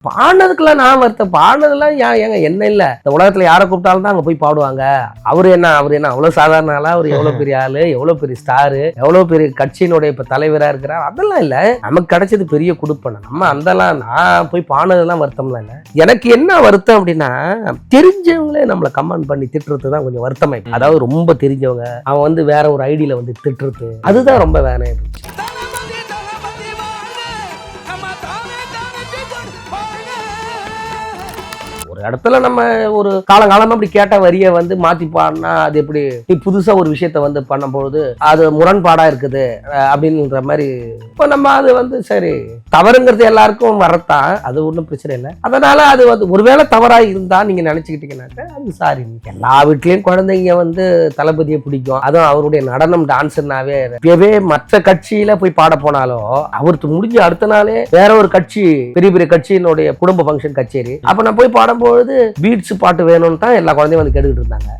பாடினதுக்கெல்லாம் நான் வருத்தம். பாடினதெல்லாம் ஏங்க என்ன இல்லை, இந்த உலகத்துல யாரை கூப்பிட்டாலும் தான் அங்க போய் பாடுவாங்க. அவர் என்ன அவ்வளவு சாதாரண ஆளா, அவர் எவ்வளவு பெரிய ஆளு, எவ்வளவு பெரிய ஸ்டாரு, எவ்வளவு பெரிய கட்சியினுடைய இப்ப தலைவரா இருக்கிறார், அதெல்லாம் இல்ல. நமக்கு கிடைச்சது பெரிய குடுப்பன. நம்ம அதெல்லாம் நான் போய் பாடினதெல்லாம் வருத்தம்லாம் இல்லை. எனக்கு என்ன வருத்தம் அப்படின்னா, தெரிஞ்சவங்களே நம்மளை கமெண்ட் பண்ணி திட்டுறது தான் கொஞ்சம் வருத்தமாய். அதாவது ரொம்ப தெரிஞ்சவங்க அவன் வந்து வேற ஒரு ஐடியில வந்து திட்டுறது, அதுதான் ரொம்ப வேணாம். இடத்துல நம்ம ஒரு காலங்காலமா அப்படி கேட்ட வரிய வந்து மாத்தி பாடினா அது எப்படி, நீ புதுசா ஒரு விஷயத்த வந்து பண்ணும்போது அது முரண்பாடா இருக்குது அப்படின்ற மாதிரி. இப்போ நம்ம அது வந்து சரி தவறுங்கிறது எல்லாருக்கும் வரத்தான், அது ஒன்றும் பிரச்சனை இல்லை. அதனால அது வந்து ஒருவேளை தவறா இருந்தா நீங்க நினைச்சுக்கிட்டீங்கன்னாக்க அது சாரி. எல்லா வீட்லயும் குழந்தைங்க வந்து தளபதியை பிடிக்கும், அதுவும் அவருடைய நடனம் டான்ஸ்னாவே. இப்பவே மற்ற கட்சியில போய் பாட போனாலும் அவருக்கு முடிஞ்ச அடுத்த நாளே வேற ஒரு கட்சி, பெரிய பெரிய கட்சியினுடைய குடும்ப ஃபங்க்ஷன் கச்சேரி, அப்ப நான் போய் பாடும்போது பீட்ஸ் பாட்டு வேணும்னு தான் எல்லா குழந்தையும் வந்து கேட்டுக்கிட்டு இருந்தாங்க.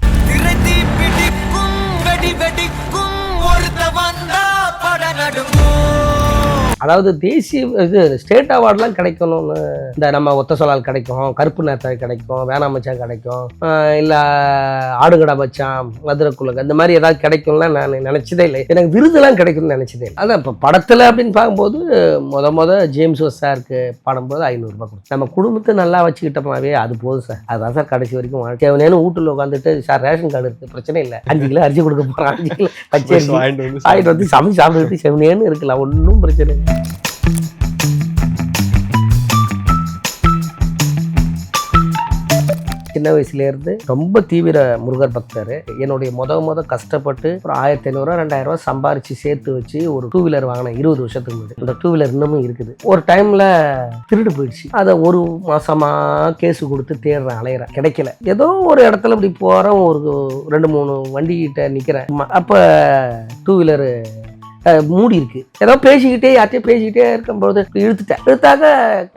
அதாவது தேசிய இது ஸ்டேட் அவார்ட்லாம் கிடைக்கணும்னு, இந்த நம்ம ஒத்த சொல்லால் கிடைக்கும், கருப்பு நேரத்தை கிடைக்கும், வேணாம் மச்சான் கிடைக்கும், இல்லை ஆடுகடா மச்சான், மதுரைக்குள்ள இந்த மாதிரி ஏதாவது கிடைக்கும்லாம் நான் நினைச்சதே இல்லை. எனக்கு விருதுலாம் கிடைக்கும்னு நினைச்சதே இல்லை. அதான் இப்போ படத்தில் அப்படின்னு பார்க்கும்போது முத ஜேம்ஸ் சாருக்கு பாடும்போது 500 ரூபாய் கொடுத்து நம்ம குடும்பத்தை நல்லா வச்சுக்கிட்டோமாவே அது போதும் சார். அதுதான் சார் கடைசி வரைக்கும் வாழ்க்கை. வீட்டில் உட்காந்துட்டு சார் ரேஷன் கார்டு இருக்குது, பிரச்சனை இல்லை, 5 கிலோ அரிசி கொடுக்க போகிறேன், 5 கிலோ பச்சரிசி வாங்கிட்டு வந்து சமைச்சு சாப்பிட்டுட்டு செவனேன்னு இருக்கலாம், ஒன்றும் பிரச்சனை இல்லை. சின்ன வயசுலேருந்து ரொம்ப தீவிர முருகர் பக்தர். என்னுடைய முத கஷ்டப்பட்டு ஒரு 1500 2000 சம்பாரிச்சு சேர்த்து வச்சு ஒரு 2 வீலர் வாங்கினேன் 20 வருஷத்துக்கு முன்னாடி. அந்த 2 வீலர் இன்னமும் இருக்குது. ஒரு டைம்ல திருடு போயிடுச்சு. அதை 1 மாசமா கேஸ் கொடுத்து தேடுறேன், அலையிறேன், கிடைக்கல. ஏதோ ஒரு இடத்துல இப்படி போறேன், ஒரு 2-3 வண்டி கிட்ட நிக்கிறேன். அப்ப 2 வீலரு மூடி இருக்கு. ஏதோ பேசிக்கிட்டே யார்ட்டையும் பேசிக்கிட்டே இருக்கும்போது இழுத்தாக்க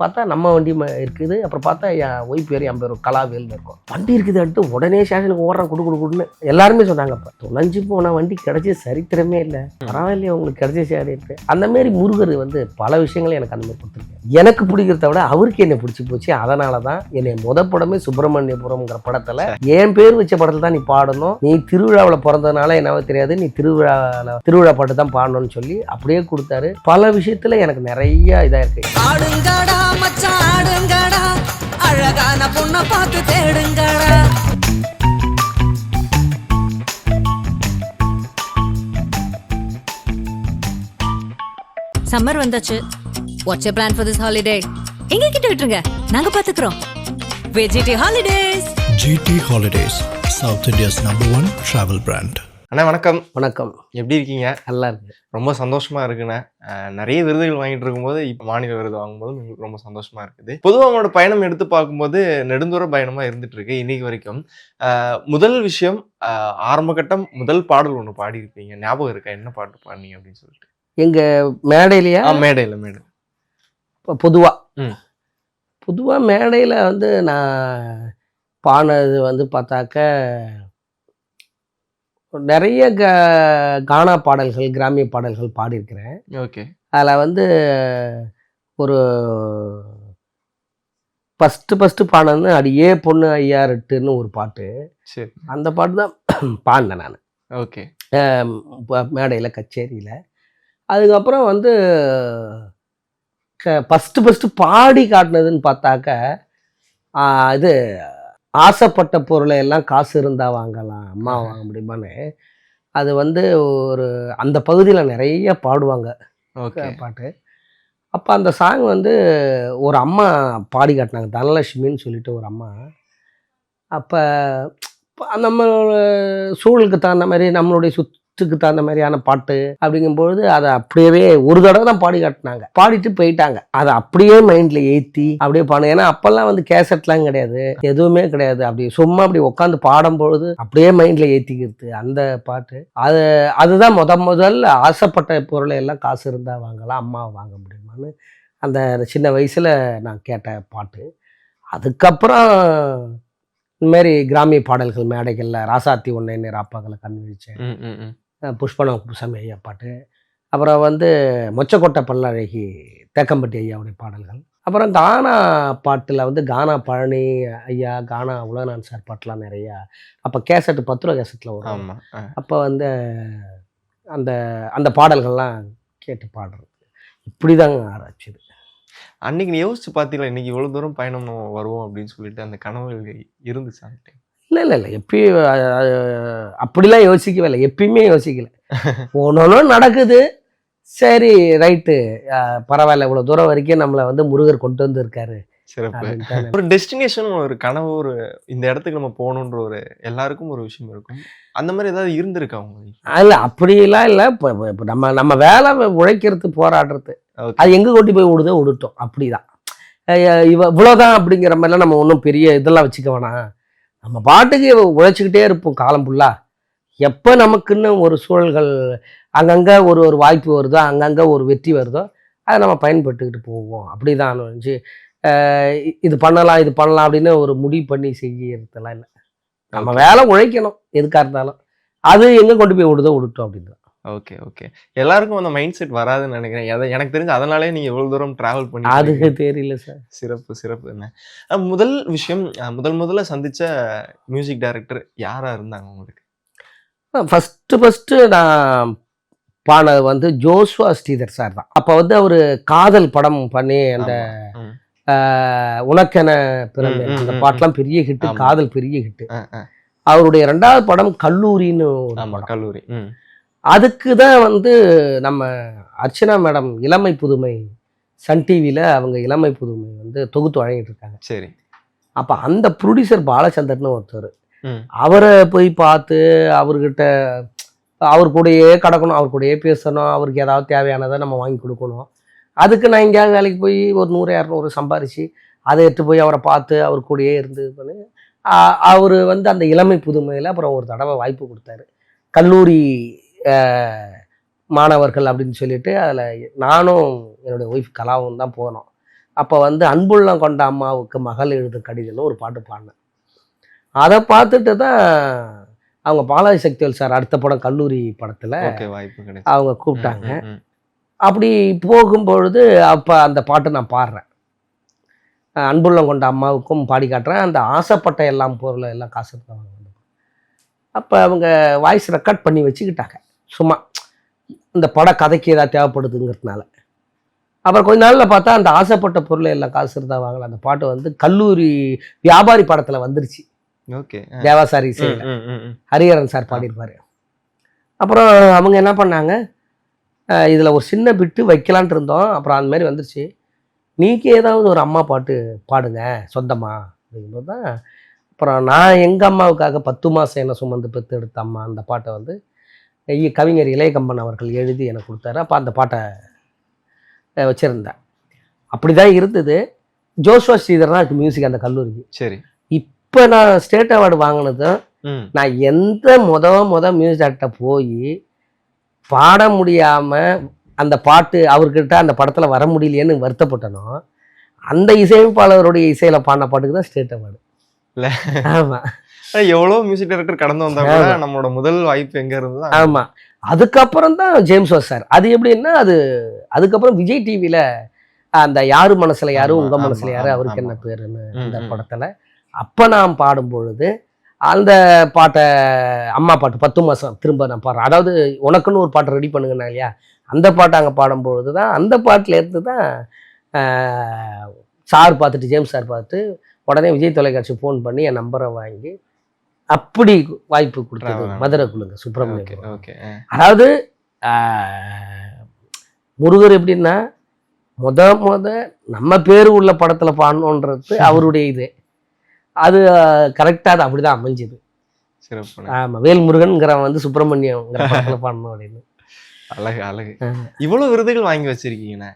பார்த்தா நம்ம வண்டி இருக்குது. அப்புறம் பார்த்தா என் ஒய்ஃப் பேர் என் பேர் கலாவேல்னு இருக்கும். வண்டி இருக்குதுன்ட்டு உடனே ஸ்டேஷனுக்கு ஓடுறேன், கொடுன்னு எல்லாருமே சொன்னாங்க. அப்போ தொலைஞ்சு போன வண்டி கிடைச்சி சரித்திரமே இல்லை, பரவாயில்லையே உங்களுக்கு கிடைச்சி சரி. அந்த மாதிரி முருகர் வந்து பல விஷயங்களும் எனக்கு அந்த மாதிரி கொடுத்துருக்கேன். எனக்கு பிடிக்கிறத விட அவருக்கு என்னை பிடிச்சி போச்சு. அதனால தான் என்னை படமே சுப்பிரமணியபுரம்ங்கிற படத்துல என் பேர் வச்ச படத்துல தான் நீ பாடணும், நீ திருவிழாவில் பிறந்ததுனால என்னவோ தெரியாது, நீ திருவிழா பாட்டு தான் பாடணும் சொல்லி அப்படியே கொடுத்தாரு. பல விஷயத்துல எனக்கு நிறைய இதா இருக்கு. ஆடுங்கடா மச்சான் ஆடுங்கடா, அழகான பொண்ண பார்த்து தேடுங்கடா. சம்மர் வந்தாச்சு. What's your plan for this holiday? எங்க கிட்ட விட்டுருங்க, நாங்க பாத்துக்கிறோம். VGT holidays. GT holidays, south India's #1 travel brand. அண்ணா வணக்கம். வணக்கம். எப்படி இருக்கீங்க? நல்லா இருக்கு. ரொம்ப சந்தோஷமா இருக்குண்ணே. நிறைய விருதுகள் வாங்கிட்டு இருக்கும்போது இப்போ மாநில விருது வாங்கும்போது உங்களுக்கு ரொம்ப சந்தோஷமா இருக்குது. பொதுவாக உங்களோட பயணம் எடுத்து பார்க்கும்போது நெடுந்தூர பயணமா இருந்துட்டு இருக்கு இன்னைக்கு வரைக்கும். முதல் விஷயம், ஆரம்ப கட்டம் முதல் பாடல் ஒன்று பாடியிருப்பீங்க, ஞாபகம் இருக்கா? என்ன பாட்டு பாடினீங்க அப்படின்னு சொல்லிட்டு? எங்க மேடையிலையா? மேடை. பொதுவா மேடையில் வந்து நான் பாடினது வந்து பார்த்தாக்க நிறைய கானா பாடல்கள், கிராமிய பாடல்கள் பாடியிருக்கிறேன். ஓகே. அதில் வந்து ஒரு ஃபஸ்ட்டு பாடினது அடியே பொண்ணு ஐயாரெட்டுன்னு ஒரு பாட்டு. சரி. அந்த பாட்டு தான் பாடினேன் நான். ஓகே. மேடையில் கச்சேரியில். அதுக்கப்புறம் வந்து ஃபஸ்ட்டு பாடி காட்டினதுன்னு பார்த்தாக்க இது ஆசைப்பட்ட பொருளை எல்லாம் காசு இருந்தால் வாங்கலாம், அம்மா வாங்க முடியுமான்னு. அது வந்து ஒரு அந்த பகுதியில் நிறைய பாடுவாங்க பாட்டு. அப்போ அந்த சாங் வந்து ஒரு அம்மா பாடி காட்டினாங்க, தனலட்சுமின்னு சொல்லிட்டு ஒரு அம்மா. அப்போ நம்ம சூழலுக்கு தகுந்த மாதிரி, நம்மளுடைய சுற்றுக்கு தகுந்த மாதிரியான பாட்டு அப்படிங்கும்பொழுது அதை அப்படியே ஒரு தடவை தான் பாடி காட்டினாங்க. பாடிட்டு போயிட்டாங்க. அதை அப்படியே மைண்டில் ஏற்றி அப்படியே பாடுங்க. ஏன்னா அப்போல்லாம் வந்து கேசட்லாம் கிடையாது, எதுவுமே கிடையாது. அப்படி சும்மா அப்படி உட்காந்து பாடும்பொழுது அப்படியே மைண்டில் ஏற்றிக்கிறது அந்த பாட்டு. அதுதான் முதல்ல ஆசைப்பட்ட பொருளை எல்லாம் காசு இருந்தால் வாங்கலாம், அம்மாவை வாங்க முடியுமான்னு அந்த சின்ன வயசில் நான் கேட்ட பாட்டு. அதுக்கப்புறம் இந்தமாரி கிராமிய பாடல்கள் மேடைகளில் ராசாத்தி ஒன்றை ராப்பாக்களை கண் விழிச்சேன், புஷ்பனம் குப்புசாமி ஐயா பாட்டு. அப்புறம் வந்து மொச்சக்கொட்டை பல்லழகி தேக்கம்பட்டி ஐயாவுடைய பாடல்கள். அப்புறம் கானா பாட்டில் வந்து கானா பழனி ஐயா, கானா உலகநாதன் சார் பாட்டெலாம் நிறையா. அப்போ கேசட்டு 10 ரூபா கேசட்டில் வரும். ஆமா. அப்போ வந்து அந்த அந்த பாடல்கள்லாம் கேட்டு பாடுறது. இப்படி தாங்க ஆரம்பிச்சது. அன்னைக்கு நீ யோசிச்சு பார்த்தீங்களா? இன்னைக்கு இவ்வளவு தூரம் பயணம் நம்ம வருவோம் அப்படின்னு சொல்லிட்டு அந்த கனவு இருந்துச்சா அந்த டைம்? இல்லை எப்பயும் அப்படிலாம் யோசிக்கவே இல்லை. எப்பயுமே யோசிக்கல. ஒன்றும் நடக்குது. சரி ரைட்டு, பரவாயில்ல, இவ்வளோ தூரம் வரைக்கும் நம்மளை வந்து முருகர் கொண்டு வந்திருக்காரு. சிறப்பு. அப்படின்ட்டு ஒரு டெஸ்டினேஷன், ஒரு கனவு, ஒரு இந்த இடத்துக்கு நம்ம போகணுன்ற ஒரு எல்லாருக்கும் ஒரு விஷயம் இருக்கும். அந்த மாதிரி ஏதாவது இருந்திருக்கா உங்களுக்கு? இல்லை அப்படிலாம் இல்லை. இப்போ நம்ம நம்ம வேலை உழைக்கிறது, போராடுறது, அது எங்கே கொண்டு போய் விடுதோ விடுட்டோம். அப்படிதான். இவ்வளோதான் அப்படிங்கிற மாதிரிலாம் நம்ம ஒன்றும் பெரிய இதெல்லாம் வச்சுக்க வேணாம். நம்ம பாட்டுக்கு உழைச்சிக்கிட்டே இருப்போம் காலம் ஃபுல்லாக. எப்போ நமக்குன்னு ஒரு சூழல்கள் அங்கங்கே ஒரு ஒரு வாய்ப்பு வருதோ, அங்கங்கே ஒரு வெற்றி வருதோ, அதை நம்ம பயன்பட்டுக்கிட்டு போவோம். அப்படி தான் இருந்துச்சு. இது பண்ணலாம் இது பண்ணலாம் அப்படின்னு ஒரு முடிவு பண்ணி செய்யறதெல்லாம் இல்லை. நம்ம வேலை உழைக்கணும் எதுக்காக இருந்தாலும். அது எங்கே கொண்டு போய் விடுதோ விடுட்டோம் அப்படின்னு. Okay okay. எல்லாருக்கும் அந்த மைண்ட் செட் வராதுன்னு நினைக்கிறேன். எனக்கு தெரிஞ்சு அதனாலே நீங்க இவ்வளவு தூரம் டிராவல் பண்ணி அதுக்கு தெரியல சார். சிறப்பு சிறப்பு. என்ன முதல் விஷயம், முதல்ல சந்திச்ச மியூசிக் டைரக்டர் யாரா இருந்தாங்க உங்களுக்கு? ஃபஸ்ட்டு நான் பாடினது வந்து ஜோஸ்வா ஸ்ரீதர் சார் தான். அப்போ வந்து அவர் காதல் படம் பண்ணி அந்த உனக்கென பிறந்தேன் அந்த பாட்டெலாம் பெரிய ஹிட்டு. காதல் பெரிய ஹிட்டு. அவருடைய 2வது படம் கல்லூரின்னு ஒரு படம். கல்லூரி. அதுக்கு தான் வந்து நம்ம அர்ச்சனா மேடம் இளமை புதுமை சன் டிவியில் அவங்க இளமை புதுமை வந்து தொகுத்து வழங்கிட்டு இருக்காங்க. சரி. அப்போ அந்த ப்ரொடியூசர் பாலச்சந்தர்னு ஒருத்தர், அவரை போய் பார்த்து அவர்கிட்ட அவர் கூடயே கிடக்கணும், அவர் கூடயே பேசணும், அவருக்கு ஏதாவது தேவையானதை நம்ம வாங்கி கொடுக்கணும். அதுக்கு நான் எங்கேயாவது வேலைக்கு போய் ஒரு 100-200 சம்பாரித்து அதை எடுத்து போய் அவரை பார்த்து அவர் கூடயே இருந்து பண்ணி அவர் வந்து அந்த இளமை புதுமையில் அப்புறம் ஒரு தடவை வாய்ப்பு கொடுத்தாரு. கல்லூரி மாணவர்கள் அப்படின்னு சொல்லிட்டு அதில் நானும் என்னுடைய ஒய்ஃப் கலாவும் தான் போனோம். அப்போ வந்து அன்புள்ளம் கொண்ட அம்மாவுக்கு மகள் எழுது கடிதம்னு ஒரு பாட்டு பாடினேன். அதை பார்த்துட்டு தான் அவங்க பாலாஜி சக்திவேல் சார் அடுத்த படம் கல்லூரி படத்தில் அவங்க கூப்பிட்டாங்க. அப்படி போகும்பொழுது அப்போ அந்த பாட்டு நான் பாடுறேன். அன்புள்ளம் கொண்ட அம்மாவுக்கும் பாடி காட்டுறேன். அந்த ஆசைப்பட்ட எல்லாம் பொருளை எல்லாம் காசு எடுத்தாங்க. அப்போ அவங்க வாய்ஸ் ரெக்கார்ட் பண்ணி வச்சுக்கிட்டாங்க சும்மா இந்த பட கதைக்கு ஏதாவது தேவைப்படுதுங்கிறதுனால. அப்புறம் கொஞ்ச நாளில் பார்த்தா அந்த ஆசைப்பட்ட பொருளை எல்லாம் காசு இருந்தால் வாங்கலாம் அந்த பாட்டு வந்து கல்லூரி வியாபாரி படத்தில் வந்துருச்சு. ஓகே. தேவாசாரி இசையில் ஹரிஹரன் சார் பாடியிருப்பார். அப்புறம் அவங்க என்ன பண்ணாங்க, இதில் ஒரு சின்ன பிட்டு வைக்கலான்ட்டு இருந்தோம். அப்புறம் அந்த மாதிரி வந்துருச்சு, நீக்கு ஏதாவது ஒரு அம்மா பாட்டு பாடுங்க சொந்தமாக அப்படிங்கும்போது தான் அப்புறம் நான் எங்கள் அம்மாவுக்காக 10 மாதம் என்ன சுமந்து பெற்று எடுத்த அம்மா அந்த பாட்டை வந்து கவிஞர் இளையகம்பன் அவர்கள் எழுதி எனக்கு கொடுத்தாரு. அப்போ அந்த பாட்டை வச்சுருந்தேன். அப்படி தான் இருந்தது. ஜோஸ்வா ஸ்ரீதர் தான் அதுக்கு மியூசிக் அந்த கல்லூரிக்கு. சரி. இப்போ நான் ஸ்டேட் அவார்டு வாங்கினதும் நான் எந்த முத மியூசிக் டேரக்டர் போய் பாட முடியாமல் அந்த பாட்டு அவர்கிட்ட அந்த படத்தில் வர முடியலையேன்னு வருத்தப்பட்டனோ அந்த இசையமைப்பாளருடைய இசையில் பாடின பாட்டுக்கு தான் ஸ்டேட் அவார்டு. இல்லை ஆமாம். எவ்வளோ மியூசிக் டைரக்டர் கடந்து வந்தாங்க, நம்மளோட முதல் வாய்ப்பு எங்கே இருந்தது? ஆமாம். அதுக்கப்புறம் தான் ஜேம்ஸ் சார். அது எப்படின்னா அதுக்கப்புறம் விஜய் டிவியில் அந்த யாரு மனசில் யாரு உங்க மனசில் யாரு அவருக்கு என்ன பேருன்னு அந்த படத்தில் அப்போ நான் பாடும் பொழுது அந்த பாட்டை அம்மா பாட்டு 10 மாதம் திரும்ப நான் பாடுறேன். அதாவது உனக்குன்னு ஒரு பாட்டை ரெடி பண்ணுங்கண்ணா இல்லையா, அந்த பாட்டை அங்கே பாடும்பொழுது தான் அந்த பாட்டில் இருந்து தான் சார் பார்த்துட்டு ஜேம்ஸ் சார் பார்த்து உடனே விஜய் தொலைக்காட்சி ஃபோன் பண்ணி என் நம்பரை வாங்கி அப்படி வாய்ப்பு கொடுத்தது மதுரை குழுங்க சுப்பிரமணியம். அதாவது முருகர் எப்படின்னா முத நம்ம பேர் உள்ள படத்தில் பாடணுன்றது அவருடைய இது. அது கரெக்டாக அது அப்படிதான் அமைஞ்சுது. ஆமாம். வேல்முருகன்கிறவன் வந்து சுப்பிரமணியம்ங்கிற படத்தில் பாடணும் அப்படின்னு. அழகு அழகு. இவ்வளவு விருதுகள் வாங்கி வச்சிருக்கீங்கண்ணே.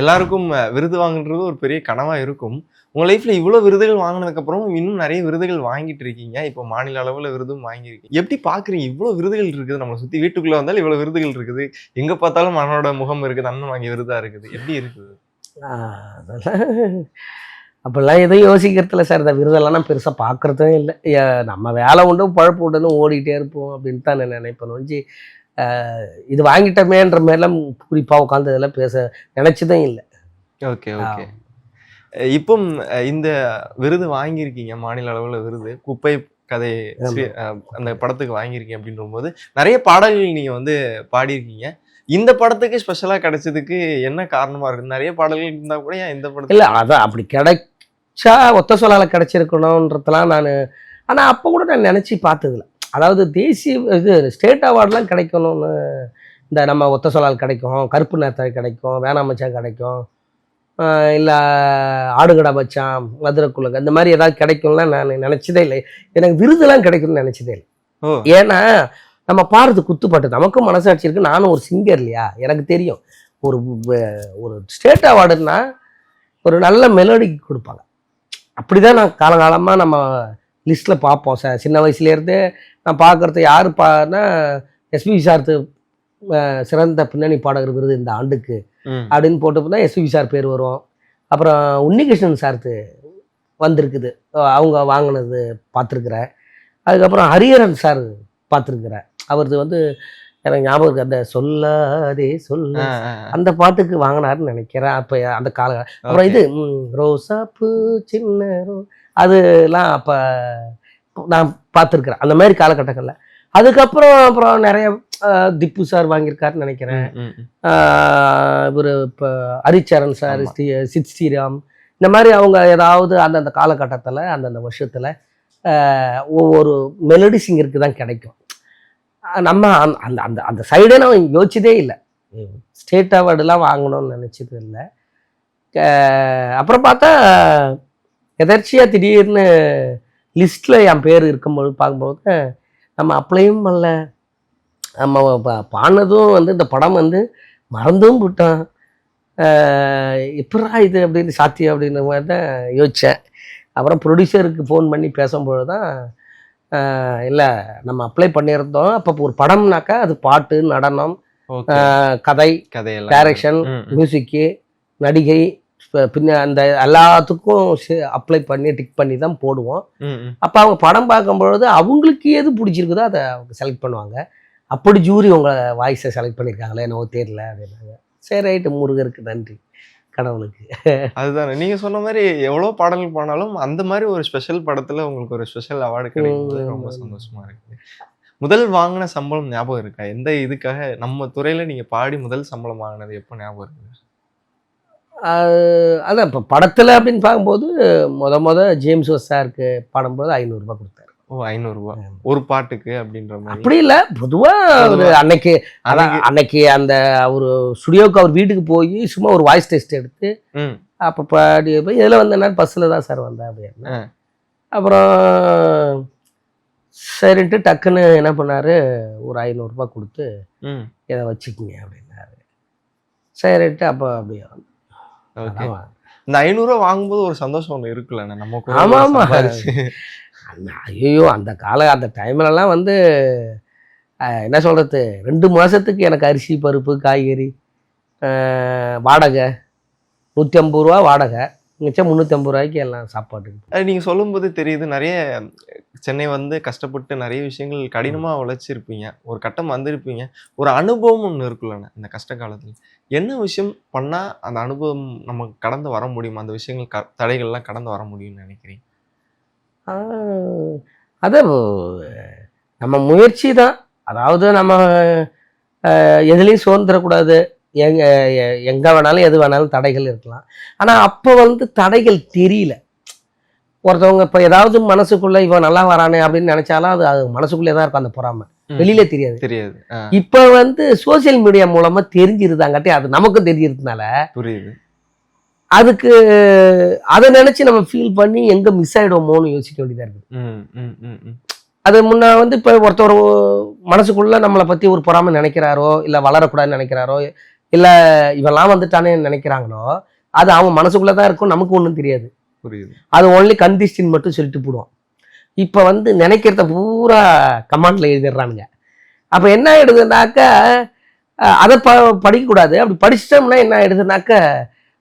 எல்லாருக்கும் விருது வாங்குறது ஒரு பெரிய கனவா இருக்கும். உங்க லைஃப்ல இவ்வளவு விருதுகள் வாங்கினதுக்கு அப்புறம் இன்னும் நிறைய விருதுகள் வாங்கிட்டு இருக்கீங்க. இப்போ மாநில அளவுல விருதும் வாங்கியிருக்கீங்க. எப்படி பாக்குறீங்க இவ்வளவு விருதுகள் இருக்குது நம்மளை சுத்தி? வீட்டுக்குள்ள வந்தாலும் இவ்வளவு விருதுகள் இருக்குது, எங்க பார்த்தாலும் மனோட முகம் இருக்குது, அண்ணன் வாங்கிய விருதா இருக்குது. எப்படி இருக்குது? அப்படிலாம் எதுவும் யோசிக்கிறதுல சார். இந்த விருதெல்லாம் நான் பெருசாக பார்க்குறதும் இல்லை. நம்ம வேலை உண்டு பழப்பு உண்டுன்னு ஓடிக்கிட்டே இருப்போம் அப்படின்னு தான் நான் நினைப்பேன் ஒழிஞ்சு இது வாங்கிட்டோமேன்ற மாதிரிலாம் குறிப்பாக உட்காந்து இதெல்லாம் பேச நினச்சதும் இல்லை. Okay okay. இப்போ இந்த விருது வாங்கியிருக்கீங்க, மாநில அளவுல விருது, குப்பை கதை அந்த படத்துக்கு வாங்கியிருக்கீங்க அப்படின்ற போது நிறைய பாடல்கள் நீங்க வந்து பாடியிருக்கீங்க. இந்த படத்துக்கு ஸ்பெஷலா கிடைச்சதுக்கு என்ன காரணமா இருக்கு? நிறைய பாடல்கள் இருந்தா கூட ஏன் இந்த படத்துல? இல்லை அதான் அப்படி கிடைச்சா ஒத்த சொல்லால கிடைச்சிருக்கணுன்றதெல்லாம் நான், ஆனால் அப்போ கூட நான் நினச்சி பார்த்ததில்ல. அதாவது தேசிய இது ஸ்டேட் அவார்ட்லாம் கிடைக்கணும்னு, இந்த நம்ம ஒத்த சொல்லால் கிடைக்கும், கருப்பு நேரத்தை கிடைக்கும், வேணாம் மச்சான் கிடைக்கும், இல்லை ஆடுகடா மச்சான், மதுரைக்குள்ள இந்த மாதிரி ஏதாவது கிடைக்கும்லாம் நான் நினச்சதே இல்லை. எனக்கு விருதுலாம் கிடைக்கும்னு நினச்சதே இல்லை. ஏன்னா நம்ம பாடுறது குத்துப்பாட்டு, நமக்கும் மனசாட்சி இருக்கு. நானும் ஒரு சிங்கர் இல்லையா, எனக்கு தெரியும். ஒரு ஸ்டேட் அவார்டுன்னா ஒரு நல்ல மெலோடிக்கு கொடுப்பாங்க. அப்படிதான் நான் காலகாலமாக நம்ம லிஸ்ட்டில் பார்ப்போம். சின்ன வயசுலேருந்தே நான் பார்க்குறது யார் பான்னா எஸ்பிபி சார்த்து சிறந்த பின்னணி பாடகர் விருது இந்த ஆண்டுக்கு அப்படின்னு போட்டு தான் எஸ்பிபி சார் பேர் வரும். அப்புறம் உன்னிகிருஷ்ணன் சார்த்து வந்திருக்குது, அவங்க வாங்கினது பார்த்துருக்குறேன். அதுக்கப்புறம் ஹரிஹரன் சார் பார்த்துருக்குறேன். அவரது வந்து எனக்கு ஞாபகம் இருக்கு, அந்த சொல்லாதே சொல்ல அந்த பாட்டுக்கு வாங்கினாருன்னு நினைக்கிறேன். அப்போ அந்த கால. அப்புறம் இது ரோசாப்பூ சின்ன அதெல்லாம் அப்போ நான் பார்த்துருக்குறேன் அந்த மாதிரி காலகட்டங்களில். அதுக்கப்புறம் நிறைய திப்பு சார் வாங்கியிருக்காருன்னு நினைக்கிறேன். இவர் இப்போ ஹரிச்சரன் சார், சித் ஸ்ரீராம், இந்த மாதிரி அவங்க ஏதாவது அந்தந்த காலகட்டத்தில் அந்தந்த வருஷத்தில் ஒவ்வொரு மெலடி சிங்கருக்கு தான் கிடைக்கும். நம்ம அந்த அந்த அந்த சைடே நான் யோசிச்சதே இல்லை. ஸ்டேட் அவார்டுலாம் வாங்கணும்னு நினச்சது இல்லை. அப்புறம் பார்த்தா எதர்ச்சியாக திடீர்னு லிஸ்ட்டில் என் பேர் இருக்கும்போது பார்க்கும்போது நம்ம அப்ளையும் பண்ணல, நம்ம பாடினதும் வந்து இந்த படம் வந்து மறந்தும் விட்டோம், எப்படா இது அப்படின்னு சாத்தியம் அப்படின்ற மாதிரி தான் யோசித்தேன். அப்புறம் ப்ரொடியூசருக்கு ஃபோன் பண்ணி பேசும்பொழுது தான், இல்லை நம்ம அப்ளை பண்ணியிருந்தோம், அப்போ ஒரு படம்னாக்கா அது பாட்டு, நடனம், கதை, டைரக்ஷன், மியூசிக்கு, நடிகை, பின்ன அந்த எல்லாத்துக்கும் அப்ளை பண்ணி டிக் பண்ணி தான் போடுவோம். அப்போ அவங்க படம் பார்க்கும்பொழுது அவங்களுக்கு எது பிடிச்சிருக்குதோ அதை அவங்க செலக்ட் பண்ணுவாங்க. அப்படி ஜூரி உங்களை வாய்ஸை செலக்ட் பண்ணியிருக்காங்களே என்னவோ தெரியல அப்படின்னாங்க. சரி ரைட்டு, முருகருக்கு நன்றி, கடவுளுக்கு. அதுதானே நீங்க சொன்ன மாதிரி எவ்வளோ பாடல்கள் பாடினாலும் அந்த மாதிரி ஒரு ஸ்பெஷல் படத்துல உங்களுக்கு ஒரு ஸ்பெஷல் அவார்டு கிடைக்கும்போது ரொம்ப சந்தோஷமா இருக்கு. முதல் வாங்கின சம்பளம் ஞாபகம் இருக்கா? எந்த இதுக்காக நம்ம துறையில நீங்க பாடி முதல் சம்பளம் வாங்கினது எப்போ ஞாபகம் இருக்கு? அதான் இப்போ படத்தில் அப்படின்னு பார்க்கும்போது முத ஜேம்ஸ் சாருக்கு பாடும்போது 500 ரூபாய் கொடுத்தாரு. ஓ, 500 ரூபாய் ஒரு பாட்டுக்கு அப்படின்ற மாதிரி? அப்படி இல்லை, பொதுவாக ஒரு அன்னைக்கு அந்த ஒரு ஸ்டுடியோவுக்கு அவர் வீட்டுக்கு போய் சும்மா ஒரு வாய்ஸ் டெஸ்ட் எடுத்து அப்போ பாடி போய் இதில் வந்தேன்னா பஸ்ஸில் தான் சார் வந்தேன் அப்படின்னு. அப்புறம் சரின்ட்டு டக்குன்னு என்ன பண்ணார், ஒரு 500 ரூபாய் கொடுத்து இதை வச்சுக்கிங்க அப்படின்னாரு. சரின்ட்டு அப்போ அப்படியே இந்த 500 ரூபாய் வாங்கும்போது ஒரு சந்தோஷம் ஒன்று இருக்குல்ல நமக்கு. ஆமா ஐயோ அந்த டைம்லலாம் வந்து என்ன சொல்றது, 2 மாசத்துக்கு எனக்கு அரிசி, பருப்பு, காய்கறி, வாடகை 150 ரூபா வாடகை, மிச்சம் 350 ரூபாய்க்கு எல்லாம் சாப்பாட்டுக்கு. நீங்க சொல்லும்போது தெரியுது, நிறைய சென்னை வந்து கஷ்டப்பட்டு நிறைய விஷயங்கள் கடினமா உழைச்சிருப்பீங்க, ஒரு கட்டம் வந்திருப்பீங்க, ஒரு அனுபவம் ஒன்று இருக்குல்லண்ணே இந்த கஷ்ட காலத்துல. என்ன விஷயம் பண்ணா அந்த அனுபவம் நமக்கு கடந்து வர முடியும், அந்த விஷயங்கள் தடைகள்லாம் கடந்து வர முடியும்னு நினைக்கிறீங்க? அது நம்ம முயற்சி தான். அதாவது நம்ம எதுலேயும் சோர்ந்துடக்கூடாது. எங்கே வேணாலும் எது வேணாலும் தடைகள் இருக்கலாம். ஆனால் அப்போ வந்து தடைகள் தெரியல. ஒருத்தவங்க இப்போ ஏதாவது மனசுக்குள்ளே இவன் நல்லா வரானே அப்படின்னு நினச்சாலும் அது மனசுக்குள்ளே தான் இருக்கும், அந்த பொறாமை வெளியில தெரியாது. இப்போ வந்து சோசியல் மீடியா மூலமாக தெரிஞ்சிருந்தாங்காட்டி அது நமக்கும் தெரிஞ்சிருந்தனால புரியுது. அதுக்கு அதை நினைச்சு நம்ம ஃபீல் பண்ணி எங்க மிஸ் ஆயிடுவோமோன்னு யோசிக்க வேண்டியதா இருக்கு. அது முன்ன வந்து இப்போ ஒருத்தர் மனசுக்குள்ள நம்மளை பத்தி ஒரு பொறாமை நினைக்கிறாரோ, இல்லை வளரக்கூடாதுன்னு நினைக்கிறாரோ, இல்லை இவெல்லாம் வந்துட்டானே நினைக்கிறாங்களோ, அது அவன் மனசுக்குள்ளதான் இருக்கும், நமக்கு ஒன்றும் தெரியாது. அது ஒன்லி கண்டிஸ்டின் மட்டும் சொல்லிட்டு போடுவான். இப்போ வந்து நினைக்கிறத பூரா கமாண்ட்ல எழுதிடுறானுங்க. அப்போ என்ன ஆயிடுதுனாக்கா அதை படிக்கக்கூடாது. அப்படி படிச்சிட்டோம்னா என்ன ஆயிடுதுனாக்க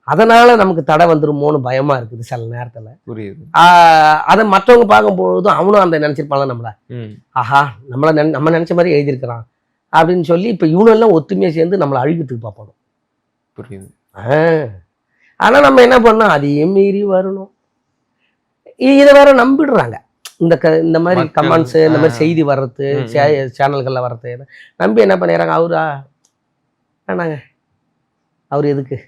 அதனால நமக்கு தடை வந்துருமோன்னு பயமா இருக்குது சில நேரத்துல. புரியுது. அதை மற்றவங்க பார்க்கும்போதும் அவனும் அந்த நினைச்சிருப்பாங்க நம்மள, ஆஹா நம்ம நினைச்ச மாதிரி எழுதியிருக்கிறான் அப்படின்னு சொல்லி இப்ப இவனெல்லாம் ஒத்துமையா சேர்ந்து நம்மளை அழிக்கிறதுக்கு பார்ப்பாங்க. புரியுது. ஆனால் நம்ம என்ன பண்ணோம், அதையும் மீறி வரணும். இதை வேற நம்பிடுறாங்க. இந்த மாதிரி மக்கள், கமெண்ட்ஸு, இந்த மாதிரி செய்தி வர்றது, சேனல்களில் வர்றது நம்பி என்ன பண்ணிடுறாங்க, அவரா வேணாங்க, அவர் எதுக்கு,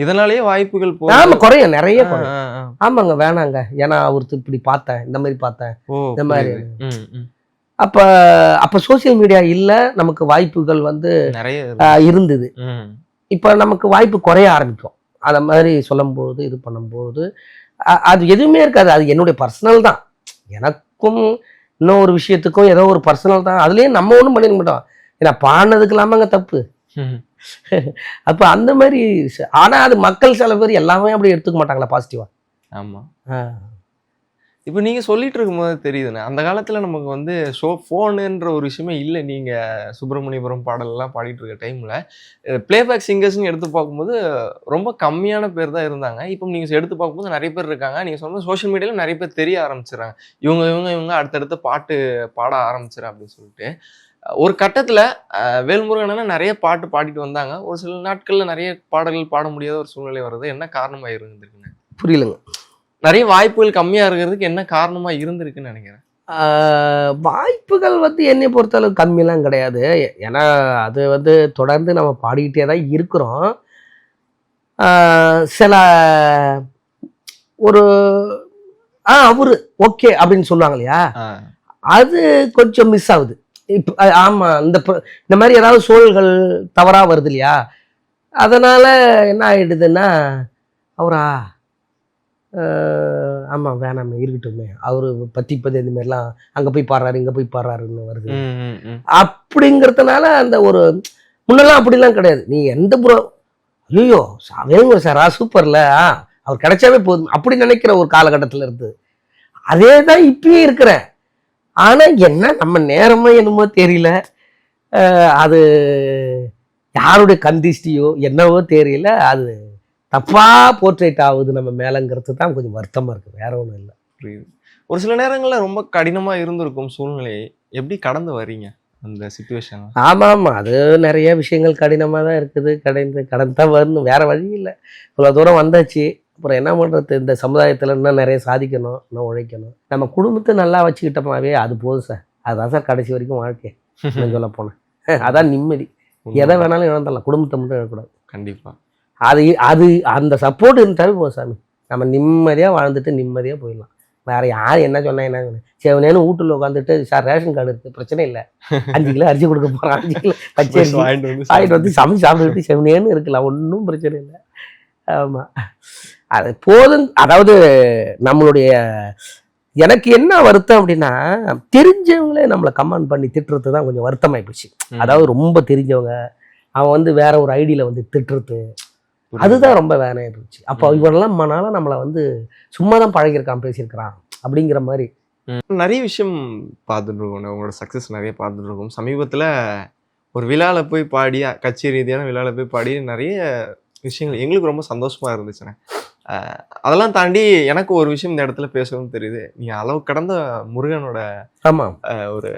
இதனாலேயே வாய்ப்புகள் ஆமாம் குறையும், நிறைய குறையும். ஆமாங்க வேணாங்க, ஏன்னா அவருக்கு இப்படி பார்த்தேன், இந்த மாதிரி பார்த்தேன், இந்த மாதிரி. அப்போ சோசியல் மீடியா இல்லை, நமக்கு வாய்ப்புகள் வந்து நிறைய இருந்தது. இப்போ நமக்கு வாய்ப்பு குறைய ஆரம்பிக்கும். அதை மாதிரி சொல்லும்போது, இது பண்ணும்போது அது எதுவுமே இருக்காது. அது என்னுடைய பர்சனல் தான், எனக்கும் இன்னும் ஒரு விஷயத்துக்கும் ஏதோ ஒரு பர்சனல் தான். அதுலேயும் நம்ம ஒன்றும் பண்ணிட மாட்டோம். ஏன்னா பாடினதுக்கு இல்லாமங்க தப்பு. அப்போ அந்த மாதிரி. ஆனால் அது மக்கள் சில பேர் எல்லாமே அப்படி எடுத்துக்க மாட்டாங்களா பாசிட்டிவா. ஆமாம். இப்போ நீங்கள் சொல்லிட்டு இருக்கும்போது தெரியுதுண்ணே, அந்த காலத்தில் நமக்கு வந்து ஃபோனுன்ற ஒரு விஷயமே இல்லை. நீங்கள் சுப்பிரமணியபுரம் பாடலெல்லாம் பாடிட்டு இருக்க டைமில் பிளேபேக் சிங்கர்ஸ்ன்னு எடுத்து பார்க்கும்போது ரொம்ப கம்மியான பேர் தான் இருந்தாங்க. இப்போ நீங்கள் எடுத்து பார்க்கும்போது நிறைய பேர் இருக்காங்க. நீங்கள் சொன்ன சோஷியல் மீடியாவில் நிறைய பேர் தெரிய ஆரம்பிச்சிடறாங்க. இவங்க அடுத்தடுத்து பாட்டு பாட ஆரம்பிச்சிடறேன் அப்படின்னு சொல்லிட்டு. ஒரு கட்டத்தில் வேல்முருகன் நிறைய பாட்டு பாடிட்டு வந்தாங்க. ஒரு சில நாட்களில் நிறைய பாடல்கள் பாட முடியாத ஒரு சூழ்நிலை வருது. என்ன காரணமாக இருந்திருக்குங்க? புரியலங்க. நிறைய வாய்ப்புகள் கம்மியாக இருக்கிறதுக்கு என்ன காரணமாக இருந்திருக்குன்னு நினைக்கிறேன். வாய்ப்புகள் வந்து என்னை பொறுத்தளவு கம்மியெல்லாம் கிடையாது. ஏன்னா அது வந்து தொடர்ந்து நம்ம பாடிக்கிட்டே தான் இருக்கிறோம். சில ஒரு அவரு ஓகே அப்படின்னு சொல்லுவாங்க இல்லையா, அது கொஞ்சம் மிஸ் ஆகுது. இப்போ ஆமாம், இந்த மாதிரி ஏதாவது சூழல்கள் தவறாக வருது இல்லையா, அதனால் என்ன ஆகிடுதுன்னா, அவரா ஆமாம் வேணாமே இருக்கட்டுமே, அவரு பற்றி இந்த மாதிரிலாம் அங்கே போய் பாடுறாரு இங்கே போய் பாடுறாருன்னு வருது. அப்படிங்கிறதுனால அந்த ஒரு முன்னெல்லாம் அப்படிலாம் கிடையாது. நீ எந்த ஐயோ வேணுங்க சாரா சூப்பர்ல, அவர் கிடைச்சாவே போதும் அப்படி நினைக்கிற ஒரு காலகட்டத்தில் இருந்து அதே தான் இப்பயும் இருக்கிறேன். ஆனால் என்ன நம்ம நேரமோ என்னமோ தெரியல, அது யாருடைய கந்திஷ்டியோ என்னவோ தெரியல, அது தப்பா போர்ட்ரேட் ஆகுது நம்ம மேலங்கிறது தான் கொஞ்சம் வருத்தமா இருக்கு, வேற ஒன்றும் இல்லை. புரியுது. ஒரு சில நேரங்களில் ரொம்ப கடினமா இருந்திருக்கும் சூழ்நிலையை, எப்படி கடந்து வரீங்க அந்த சிச்சுவேஷன்? ஆமாம், அது நிறைய விஷயங்கள் கடினமாக தான் இருக்குது. கடந்து தான் வரணும், வேற வழி இல்லை. இவ்வளோ தூரம் வந்தாச்சு, அப்புறம் என்ன பண்ணுறது? இந்த சமுதாயத்தில் இன்னும் நிறைய சாதிக்கணும், இன்னும் உழைக்கணும். நம்ம குடும்பத்தை நல்லா வச்சுக்கிட்டோமாவே அது போதும் சார். அதுதான் சார் கடைசி வரைக்கும் வாழ்க்கை. சொல்ல போனேன், அதான் நிம்மதி. எதை வேணாலும் இழந்துடலாம், குடும்பத்தை மட்டும் இழக்கூடாது. கண்டிப்பாக. அது அந்த சப்போர்ட் இருந்தாவே போதும் சாமி, நம்ம நிம்மதியாக வாழ்ந்துட்டு நிம்மதியாக போயிடலாம். வேற யார் என்ன சொன்னா என்ன செவனேன்னு வீட்டுல உட்காந்துட்டு, சார் ரேஷன் கார்டு இருக்கு பிரச்சனை இல்லை, 5 கிலோ அரிசி கொடுக்க போகிறோம், 5 கிலோ பச்சை வாங்கிட்டு வந்து சமைச்சு சாப்பிட்டுட்டு செவனேன்னு இருக்கலாம், ஒன்றும் பிரச்சனை இல்லை. ஆமாம், அது போதும். அதாவது நம்மளுடைய எனக்கு என்ன வருத்தம் அப்படின்னா, தெரிஞ்சவங்களே நம்மளை கமெண்ட் பண்ணி திட்டுறது தான் கொஞ்சம் வருத்தமாகி போச்சு. அதாவது ரொம்ப தெரிஞ்சவங்க அவன் வந்து வேற ஒரு ஐடியில் வந்து திட்டுறது, அதுதான் ரொம்ப வேலையாக இருந்துச்சு. அப்போ இவரெல்லாம் மனால நம்மளை வந்து சும்மா தான் பழகிருக்கான், பேசியிருக்கிறான் அப்படிங்கிற மாதிரி நிறைய விஷயம் பார்த்துட்டு இருக்கோம். உங்களோட சக்ஸஸ் நிறைய பார்த்துட்டு இருக்கோம். சமீபத்தில் ஒரு விழாவில் போய் பாடி, கட்சி ரீதியான விழாவில் போய் பாடி நிறைய விஷயங்கள் எங்களுக்கு ரொம்ப சந்தோஷமா இருந்துச்சுண்ணே. அதெல்லாம் தாண்டி எனக்கு ஒரு விஷயம் இந்த இடத்துல பேசணும்னு தெரியுது. நீ அளவு கடந்த முருகனோட ஆமாம் ஒரு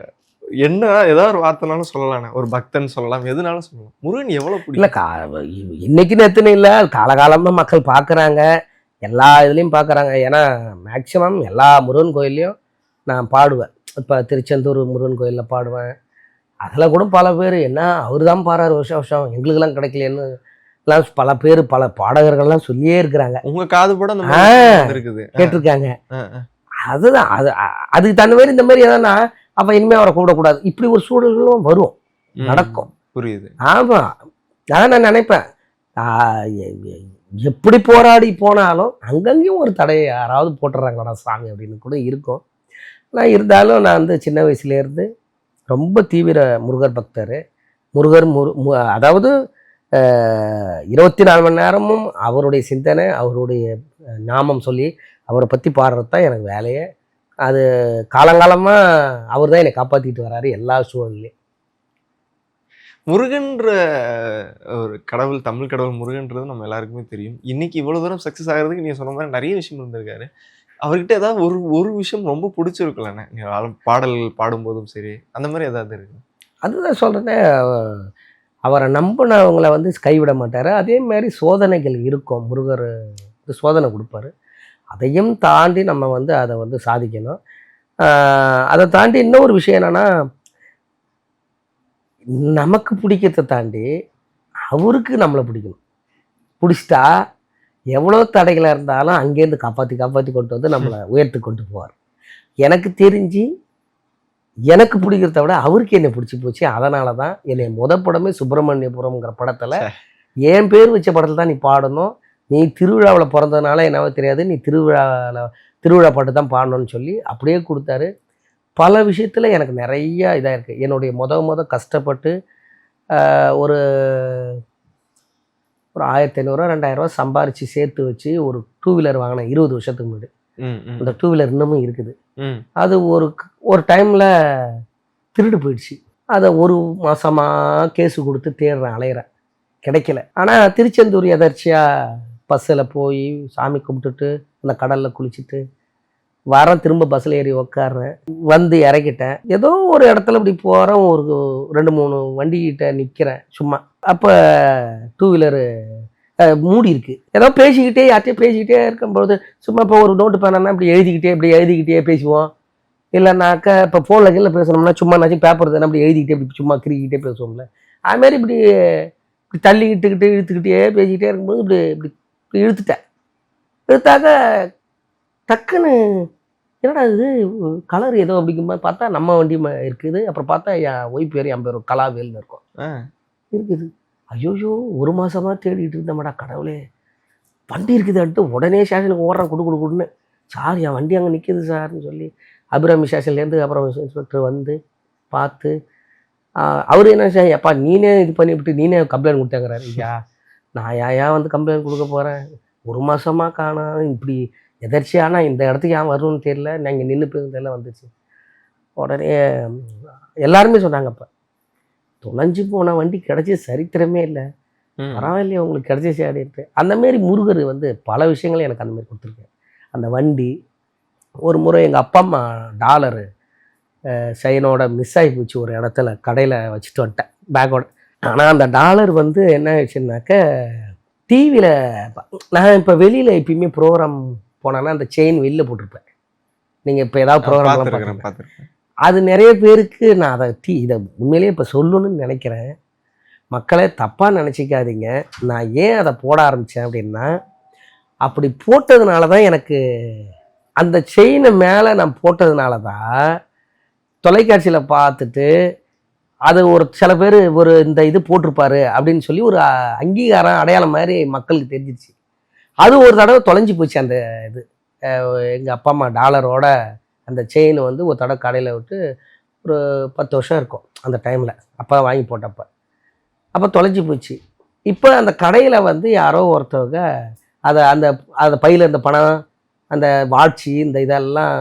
என்ன ஏதாவது ஒரு வார்த்தைனாலும் சொல்லலாண்ணே, ஒரு பக்தன் சொல்லலாம், எதுனாலும் சொல்லலாம். முருகன் எவ்வளோ பிடிக்கும்? இல்லை இன்னைக்குன்னு எத்தனை இல்லை, காலகாலமாக மக்கள் பார்க்குறாங்க, எல்லா இதுலேயும் பார்க்குறாங்க. ஏன்னா மேக்சிமம் எல்லா முருகன் கோயில்லையும் நான் பாடுவேன். இப்போ திருச்செந்தூர் முருகன் கோயிலில் பாடுவேன். அதில் கூட பல பேர் என்ன அவர் தான் பாடுறாரு வருஷம் எங்களுக்கெல்லாம் கிடைக்கலன்னு எல்லாம் பல பேர் பல பாடகர்கள்லாம் சொல்லியே இருக்கிறாங்க. உங்கள் காது கூட இருக்குது கேட்டிருக்காங்க. அதுதான் அதுக்கு தகுந்த மாதிரி இந்த மாதிரி எதனா அப்போ இனிமேல் அவரை கூடக்கூடாது, இப்படி ஒரு சூழல்களும் வரும், நடக்கும். புரியுது. ஆமாம், அதான் நான் நினைப்பேன், எப்படி போராடி போனாலும் அங்கங்கேயும் ஒரு தடையை யாராவது போட்டுறாங்களா சாமி அப்படின்னு கூட இருக்கும். நான் இருந்தாலும் நான் வந்து சின்ன வயசுலேருந்து ரொம்ப தீவிர முருகர் பக்தர். முருகர் அதாவது 24 மணி நேரமும் அவருடைய சிந்தனை, அவருடைய நாமம் சொல்லி அவரை பற்றி பாடுறது தான் எனக்கு வேலையே. அது காலங்காலமாக அவர் தான் என்னை காப்பாற்றிட்டு வர்றாரு எல்லா சூழல்லையும். முருகன்ற ஒரு கடவுள், தமிழ் கடவுள் முருகன்றது நம்ம எல்லாருக்குமே தெரியும். இன்னைக்கு இவ்வளோ தூரம் சக்ஸஸ் ஆகிறதுக்கு நீங்கள் சொன்ன மாதிரி நிறைய விஷயம் இருந்திருக்காரு. அவர்கிட்ட ஏதாவது ஒரு விஷயம் ரொம்ப பிடிச்சிருக்கலண்ணே, நீங்கள் பாடல் பாடும்போதும் சரி, அந்த மாதிரி ஏதாவது இருக்கு? அதுதான் சொல்கிறேன்னே, அவரை நம்பினவங்களை வந்து கைவிட மாட்டார். அதே மாதிரி சோதனைகள் இருக்கும் முருகர் இந்த சோதனை கொடுப்பாரு. அதையும் தாண்டி நம்ம வந்து அதை வந்து சாதிக்கணும். அதை தாண்டி இன்னொரு விஷயம் என்னன்னா, நமக்கு பிடிக்கிறத தாண்டி அவருக்கு நம்மளை பிடிக்கணும். பிடிச்சிட்டா எவ்வளோ தடைகளாக இருந்தாலும் அங்கேருந்து காப்பாற்றி கொண்டு வந்து நம்மளை உயர்த்தி கொண்டு போவார். எனக்கு தெரிஞ்சு எனக்கு பிடிக்கிறத விட அவருக்கு என்னை பிடிச்சி போச்சு. அதனால தான் என்னை படமே சுப்பிரமணியபுரம்ங்கிற படத்தில் என் பேர் வச்ச படத்தில் தான் நீ பாடணும், நீ திருவிழாவில் பிறந்ததுனால என்னவோ தெரியாது, நீ திருவிழா பாட்டு தான் பாடணும்னு சொல்லி அப்படியே கொடுத்தாரு. பல விஷயத்தில் எனக்கு நிறைய இதாக இருக்குது. என்னுடைய முத கஷ்டப்பட்டு ஒரு 1500 2000 சம்பாரித்து சேர்த்து வச்சு ஒரு 2 வீலர் வாங்கினேன் 20 வருஷத்துக்கு முன்னாடி. அந்த 2 வீலர் இன்னமும் இருக்குது. அது ஒரு டைமில் திருடு போயிடுச்சு. அதை 1 மாதமாக கேஸு கொடுத்து தேடுறேன், அலையிறேன், கிடைக்கல. ஆனால் திருச்செந்தூர் எதர்ச்சியாக பஸ்ஸில் போய் சாமி கும்பிட்டுட்டு அந்த கடலில் குளிச்சுட்டு வரேன், திரும்ப பஸ்ஸில் ஏறி உக்காடுறேன், வந்து இறக்கிட்டேன். ஏதோ ஒரு இடத்துல இப்படி போகிறேன், ஒரு 2-3 வண்டிகிட்ட நிற்கிறேன் சும்மா. அப்போ 2 வீலரு மூடி இருக்கு. ஏதோ பேசிக்கிட்டே யார்கிட்டயே பேசிக்கிட்டே இருக்கும்போது சும்மா இப்போ ஒரு நோட்டு பேனா இப்படி எழுதிக்கிட்டே பேசுவோம். இல்லைனாக்கா இப்போ ஃபோனில் கீழே பேசணும்னா சும்மானாச்சும் பேப்பர் தானே அப்படி எழுதிக்கிட்டே இப்படி சும்மா கிரிக்கிட்டே பேசுவோம்ல. அதுமாரி இப்படி இழுத்துக்கிட்டே பேசிக்கிட்டே இருக்கும்போது இப்படி இழுத்தாக்க டக்குன்னு என்னடா இது கலர் ஏதோ அப்படிங்கும்போது பார்த்தா நம்ம வண்டி இருக்குது. அப்புறம் பார்த்தா என் ஒய்ஃப் பேர் என் பேர் கலாவேல்னு இருக்கும் இருக்குது. ஐயோயோ 1 மாதமாக தேடிட்டு இருந்தேன்டா கடவுளே, வண்டி இருக்குதான்ட்டு உடனே ஸ்டேஷனுக்கு ஓடுறேன் கொடுன்னு. சார் என் வண்டி அங்கே நிற்கிது சார்னு சொல்லி அபிராமி ஸ்டேஷன்லேருந்து அப்புறம் இன்ஸ்பெக்டர் வந்து பார்த்து அவர் என்ன சார் எப்பா நீனே இது பண்ணிவிட்டு நீனே கம்ப்ளைண்ட் கொடுத்தேங்கிறாரு. ஐயா நான் ஏன் வந்து கம்ப்ளைண்ட் கொடுக்க போகிறேன், 1 மாதமாக காணோம், இப்படி எதர்ச்சியானா இந்த இடத்துக்கு ஏன் வரும்னு தெரியல, நாங்கள் நின்று போயிருந்தெல்லாம் வந்துச்சு. உடனே எல்லாருமே சொன்னாங்க, அப்போ தொலைஞ்சு போன வண்டி கிடைச்சி சரித்திரமே இல்லை, பரவாயில்லையே உங்களுக்கு கிடைச்சிச்சு அப்படின்ட்டு. அந்தமாரி முருகர் வந்து பல விஷயங்களும் எனக்கு அந்தமாரி கொடுத்துருக்கேன். அந்த வண்டி ஒரு முறை எங்கள் அப்பா அம்மா டாலரு செயினோட மிஸ் ஆகி போச்சு, ஒரு இடத்துல கடையில் வச்சுட்டு வந்துட்டேன் பேக்கோட. ஆனால் அந்த டாலர் வந்து என்ன ஆயிடுச்சுன்னாக்க டிவியில் நான் இப்போ வெளியில் எப்பயுமே ப்ரோக்ராம் போனேன்னா அந்த செயின் வெளில போட்டிருப்பேன். நீங்கள் இப்போ ஏதாவது ப்ரோக்ராம் பார்த்துருக்கேன். அது நிறைய பேருக்கு நான் அதை இதை உண்மையிலேயே இப்போ சொல்லணும்னு நினைக்கிறேன். மக்களே தப்பாக நினச்சிக்காதீங்க. நான் ஏன் அதை போட ஆரம்பித்தேன் அப்படின்னா, அப்படி போட்டதுனால தான் எனக்கு அந்த செயினை மேலே நான் போட்டதுனால தான் தொலைக்காட்சியில் பார்த்துட்டு அது ஒரு சில பேர் ஒரு இந்த இது போட்டிருப்பாரு அப்படின்னு சொல்லி ஒரு அங்கீகாரம் அடையாளம் மாதிரி மக்களுக்கு தெரிஞ்சிச்சு. அது ஒரு தடவை தொலைஞ்சி போச்சு. அந்த இது எங்கள் அப்பா அம்மா டாலரோட அந்த செயின் வந்து ஒரு தடவை கடையில் விட்டு ஒரு 10 வருஷம் இருக்கும் அந்த டைமில், அப்போ வாங்கி போட்டப்போ. அப்போ தொலைஞ்சி போச்சு. இப்போ அந்த கடையில் வந்து யாரோ ஒருத்தவங்க அந்த பையில் இருந்த பணம், அந்த வாட்சி, இந்த இதெல்லாம்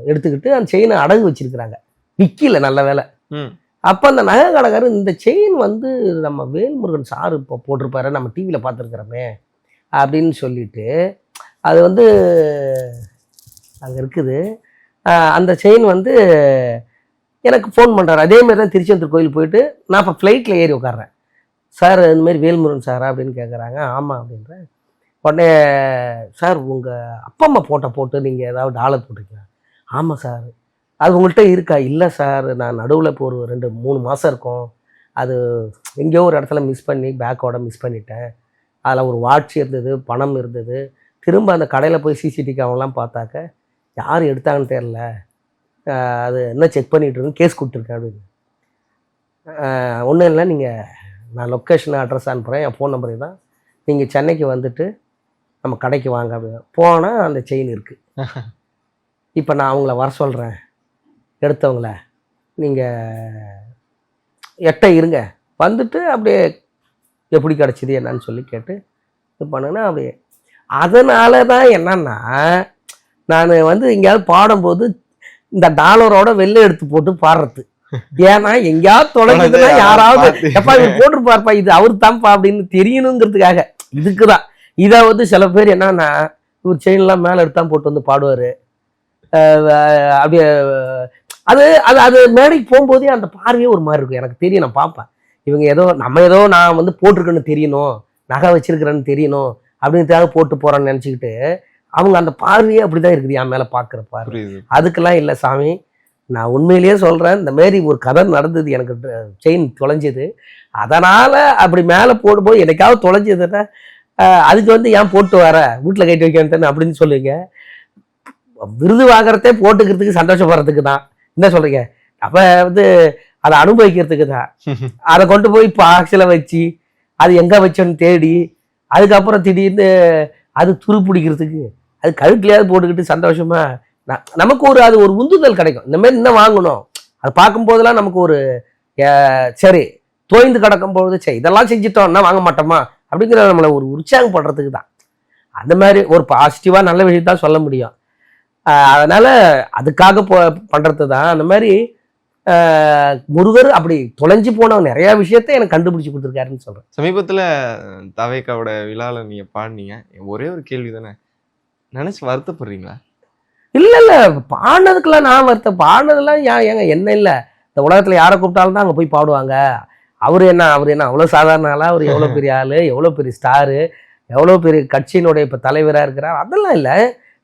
எடுத்துக்கிட்டு அந்த செயினை அடகு வச்சிருக்கிறாங்க, விற்கல, நல்ல வேலை. அப்போ அந்த நகை கடைக்காரர் இந்த செயின் வந்து நம்ம வேல்முருகன் சார் இப்போ போட்டிருப்பாரு, நம்ம டிவியில் பார்த்துருக்குறோமே அப்படின்னு சொல்லிட்டு அது வந்து அங்கே இருக்குது. அந்த செயின் வந்து எனக்கு ஃபோன் பண்ணுறாரு. அதேமாரி தான் திருச்செந்தூர் கோயில் போயிட்டு நான் இப்போ ஃப்ளைட்டில் ஏறி உட்காடுறேன். சார் இந்தமாரி வேல்முருகன் சாரா அப்படின்னு கேட்குறாங்க. ஆமாம் அப்படின்றேன். உடனே சார் உங்கள் அப்பா அம்மா போட்டு நீங்கள் ஏதாவது டாலர் போட்டிருக்கீங்களா? ஆமாம் சார். அது உங்கள்கிட்ட இருக்கா? இல்லை சார், நான் நடுவில் இப்போ ஒரு 2-3 மாதம் இருக்கும், அது எங்கேயோ ஒரு இடத்துல பேக்கோட மிஸ் பண்ணிட்டேன். அதில் ஒரு வாட்ச் இருந்தது, பணம் இருந்தது. திரும்ப அந்த கடையில் போய் சிசிடிவி கேமராலாம் பார்த்தாக்க யார் எடுத்தாங்கன்னு தெரில, அது என்ன செக் பண்ணிகிட்டு கேஸ் கொடுத்துருக்கேன் அப்படின்னு. ஒன்றும் இல்லை, நீங்கள் நான் லொக்கேஷன் அட்ரஸ் அனுப்புகிறேன், என் ஃபோன் நம்பரு தான், நீங்கள் சென்னைக்கு வந்துட்டு நம்ம கடைக்கு வாங்க அப்படின்னு. போனால் அந்த செயின் இருக்குது. இப்போ நான் அவங்கள வர சொல்கிறேன், எடுத்தவங்கள நீங்கள் எட்ட இருங்க, வந்துட்டு அப்படியே எப்படி கிடச்சிது என்னன்னு சொல்லி கேட்டு இது பண்ணுங்கன்னா அப்படியே. அதனால தான் என்னன்னா நான் வந்து எங்கேயாவது பாடும்போது இந்த டாலரோட வெளில எடுத்து போட்டு பாடுறது. ஏன்னா எங்கேயாவது தொடங்குதுன்னா யாராவது எப்பா இவர் போட்டிருப்பாருப்பா, இது அவரு தான்ப்பா அப்படின்னு தெரியணுங்கிறதுக்காக. இதுக்கு தான் இதை வந்து சில பேர் என்னன்னா இவர் செயின்லாம் மேலே எடுத்தான் போட்டு வந்து பாடுவார். அப்படியே அது அது அது மேடைக்கு போகும்போதே அந்த பார்வையே ஒரு மாதிரி இருக்கும். எனக்கு தெரியும், நான் பார்ப்பேன். இவங்க நான் வந்து போட்டிருக்கேன்னு தெரியணும், நகை வச்சிருக்கிறேன்னு தெரியணும் அப்படின்றதுக்காக போட்டு போகிறான்னு நினச்சிக்கிட்டு அவங்க அந்த பார்வையே அப்படி தான் இருக்குது என் மேலே பார்க்குற பார்வை. புரியுது. அதுக்கெல்லாம் இல்லை சாமி, நான் உண்மையிலேயே சொல்கிறேன், இந்த மாரி ஒரு கதை நடந்தது, எனக்கு செயின் தொலைஞ்சது, அதனால் அப்படி மேலே போடும்போது என்னைக்காவது தொலைஞ்சதுன்னா அதுக்கு வந்து ஏன் போட்டு வர வீட்டில் கட்டி வைக்கிறேன் அப்படின்னு சொல்லுவீங்க. விருது வாங்குறதே போட்டுக்கிறதுக்கு சந்தோஷப்படுறதுக்கு தான், என்ன சொல்கிறீங்க? அப்போ வந்து அதை அனுபவிக்கிறதுக்கு தான். அதை கொண்டு போய் பாக்ஸில் வச்சு அது எங்கே வச்சோன்னு தேடி அதுக்கப்புறம் திடீர்னு அது துரு பிடிக்கிறதுக்கு அது கழுத்துலையாவது போட்டுக்கிட்டு சந்தோஷமா நமக்கு ஒரு அது ஒரு உந்துதல் கிடைக்கும். இந்த மாதிரி இன்னும் வாங்கணும், அது பார்க்கும்போதெல்லாம் நமக்கு ஒரு சரி தோய்ந்து கிடக்கும்போது சரி இதெல்லாம் செஞ்சுட்டோம்னா வாங்க மாட்டோமா அப்படிங்கிற நம்மளை ஒரு உற்சாகப்படுறதுக்கு தான். அந்த மாதிரி ஒரு பாசிட்டிவாக நல்ல விஷயத்தான் சொல்ல முடியும். அதனால அதுக்காக பண்ணுறது தான். அந்த மாதிரி முருகர் அப்படி தொலைஞ்சு போன நிறைய விஷயத்த எனக்கு கண்டுபிடிச்சு கொடுத்துருக்காருன்னு சொல்றேன். சமீபத்துல தவேக்காவோட விழால நீங்க பாடினீங்க. ஒரே ஒரு கேள்வி தானே, நினைச்சு வருத்தப்படுறீங்களா? இல்ல பாடினதுக்கெல்லாம் நான் பாடினதெல்லாம் ஏங்க என்ன இல்லை, இந்த உலகத்துல யாரை கூப்பிட்டாலும் தான் அங்கே போய் பாடுவாங்க. அவர் என்ன அவ்வளோ சாதாரண ஆளா? அவர் எவ்வளோ பெரிய ஆளு, எவ்வளோ பெரிய ஸ்டாரு, எவ்வளோ பெரிய கட்சியினுடைய இப்போ தலைவராக இருக்கிறார், அதெல்லாம் இல்லை.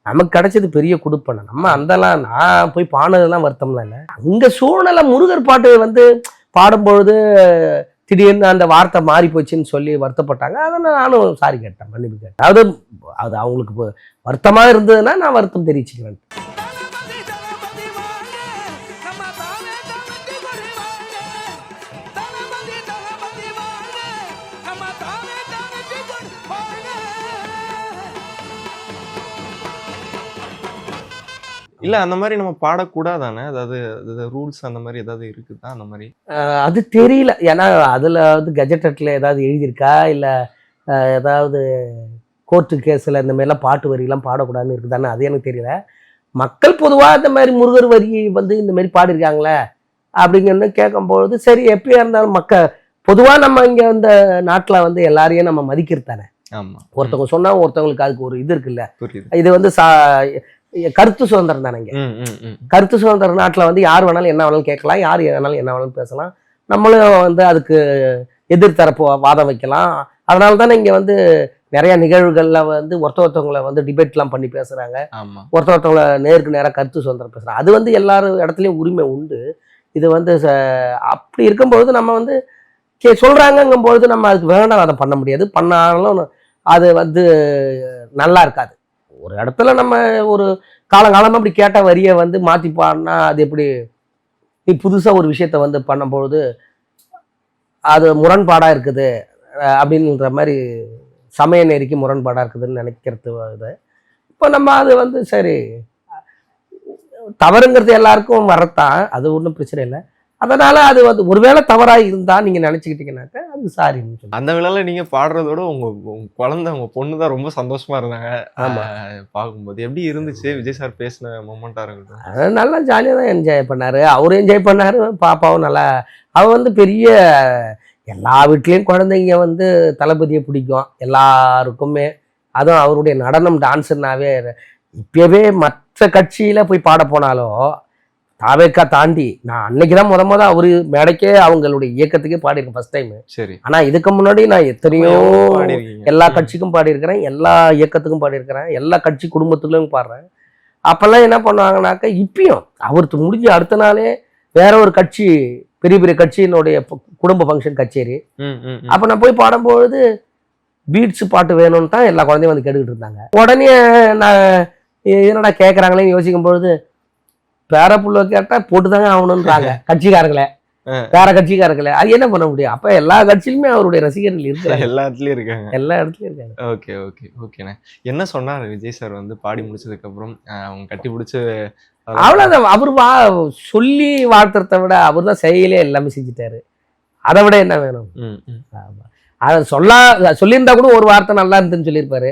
நமக்கு கிடைச்சது பெரிய குடுப்பனை. நம்ம அதெல்லாம் நான் போய் பாடினதெல்லாம் வருத்தம்லாம் இல்லை. அங்கே சூழ்நிலை முருகர் பாட்டு வந்து பாடும்பொழுது திடீர்னு அந்த வார்த்தை மாறி போச்சுன்னு சொல்லி வருத்தப்பட்டாங்க. அதை நானும் சாரி கேட்டேன், மன்னிப்பு கேட்டேன். அதாவது அது அவங்களுக்கு வருத்தமாக இருந்ததுன்னா நான் வருத்தம் தெரிவிச்சுக்கிறேன். இல்ல அந்த மாதிரி நம்ம பாடக்கூடாதானே? அதாவது ரூல்ஸ் அந்த மாதிரி ஏதாவது இருக்குதா? அந்த மாதிரி அது தெரியல. ஏன்னா அதில் வந்து கெஜெட்டட்ல ஏதாவது எழுதியிருக்கா, இல்லை ஏதாவது கோர்ட்டு கேஸில் இந்த மாதிரிலாம் பாட்டு வரிலாம் பாடக்கூடாதுன்னு இருக்குதானே, அது எனக்கு தெரியல. மக்கள் பொதுவாக இந்த மாதிரி முருகர் வரி வந்து இந்த மாதிரி பாடிருக்காங்களே அப்படிங்கிறது கேட்கும்பொழுது சரி, எப்படியா இருந்தாலும் பொதுவாக நம்ம இங்கே இந்த நாட்டில் வந்து எல்லாரையும் நம்ம மதிக்கிறது தானே. ஒருத்தவங்க சொன்னா ஒருத்தவங்களுக்கு அதுக்கு ஒரு இது இருக்குல்ல. இது வந்து கருத்து சுதந்திரம் தானேங்க. கருத்து சுதந்திர நாட்டில் வந்து யார் வேணாலும் என்ன வேணாலும் கேட்கலாம், யார் வேணாலும் என்ன வேணாலும் பேசலாம், நம்மளும் வந்து அதுக்கு எதிர்த்தரப்பு வாதம் வைக்கலாம். அதனால தானே இங்கே வந்து நிறைய நிகழ்வுகளில் வந்து ஒருத்தவங்களை வந்து டிபேட்லாம் பண்ணி பேசுகிறாங்க, ஒருத்தவங்களை நேருக்கு நேராக கருத்து சுதந்திரம் பேசுகிறாங்க. அது வந்து எல்லாரும் இடத்துலையும் உரிமை உண்டு. இது வந்து அப்படி இருக்கும்பொழுது நம்ம வந்து சொல்கிறாங்கங்கும்பொழுது நம்ம அதுக்கு வேண்டாம் அதை பண்ண முடியாது. பண்ணாலும் அது வந்து நல்லா இருக்காது. ஒரு இடத்துல நம்ம ஒரு காலங்காலமாக அப்படி கேட்ட வரியை வந்து மாற்றி பாடினா அது எப்படி, நீ புதுசாக ஒரு விஷயத்த வந்து பண்ணும்பொழுது அது முரண்பாடாக இருக்குது அப்படின்ற மாதிரி சமய நெறிக்கு முரண்பாடாக இருக்குதுன்னு நினைக்கிறது. இது இப்போ நம்ம அது வந்து சரி தவறுங்கிறது எல்லாருக்கும் வரத்தான், அது ஒன்றும் பிரச்சனை இல்லை. அதனால அது வந்து ஒருவேளை தவறா இருந்தா நீங்க நினைச்சுக்கிட்டீங்கன்னாக்க அது சாரி. அந்த விழால நீங்க பாடுறதோட உங்க குழந்தை, உங்க பொண்ணு தான் ரொம்ப சந்தோஷமா இருந்தாங்க. பார்க்கும்போது எப்படி இருந்துச்சு? விஜய் சார் பேசின மொமெண்டா இருக்கட்டும், நல்லா ஜாலியா தான் என்ஜாய் பண்ணாரு, அவரும் என்ஜாய் பண்ணாரு, பாப்பாவும் நல்லா. அவ வந்து பெரிய எல்லா வீட்லயும் குழந்தைங்க வந்து தளபதியை பிடிக்கும் எல்லாருக்குமே. அதுவும் அவருடைய நடனம் டான்ஸுன்னாவே இப்பவே மற்ற கட்சியில போய் பாட போனாலும் தாவேக்கா தாண்டி நான் அன்னைக்குதான் முத அவரு மேடைக்கே அவங்களுடைய இயக்கத்துக்கே பாடியிருக்கேன் ஃபர்ஸ்ட் டைம். சரி. ஆனா இதுக்கு முன்னாடி நான் எத்தனையோ எல்லா கட்சிக்கும் பாடியிருக்கிறேன், எல்லா இயக்கத்துக்கும் பாடியிருக்கிறேன், எல்லா கட்சி குடும்பத்துலையும் பாடுறேன். அப்பெல்லாம் என்ன பண்ணுவாங்கனாக்க இப்பயும் அவருக்கு முடிஞ்ச அடுத்த நாளே வேற ஒரு கட்சி, பெரிய பெரிய கட்சியினுடைய குடும்ப ஃபங்க்ஷன் கச்சேரி. அப்ப நான் போய் பாடும்பொழுது பீட்ஸ் பாட்டு வேணும்னு தான் எல்லா குழந்தையும் வந்து கேட்டுக்கிட்டு இருந்தாங்க. உடனே நான் என்னடா கேட்கறாங்களேன்னு யோசிக்கும் பொழுது பேர புள்ள கேட்டா போட்டுதாங்க ஆகணும்ன்றாங்க கட்சிக்காரங்களே, வேற கட்சிக்காரங்களே. அது என்ன பண்ண முடியும்? அப்ப எல்லா கட்சியிலுமே அவருடைய ரசிகர்கள் இருக்கிறாங்க, எல்லா இடத்துலயும் இருக்காங்க. ஓகே ஓகே ஓகேண்ணே. என்ன சொன்னாரு விஜய் சார் வந்து பாடி முடிச்சதுக்கு அப்புறம்? அவங்க கட்டி பிடிச்சு அவ்வளவுதான். அவரு சொல்லி வாழ்த்துறத விட அவர் தான் செயலே எல்லாமே செஞ்சுட்டாரு. அதை விட என்ன வேணும்? அதை சொல்லியிருந்தா கூட ஒரு வார்த்தை நல்லா இருந்துன்னு சொல்லியிருப்பாரு.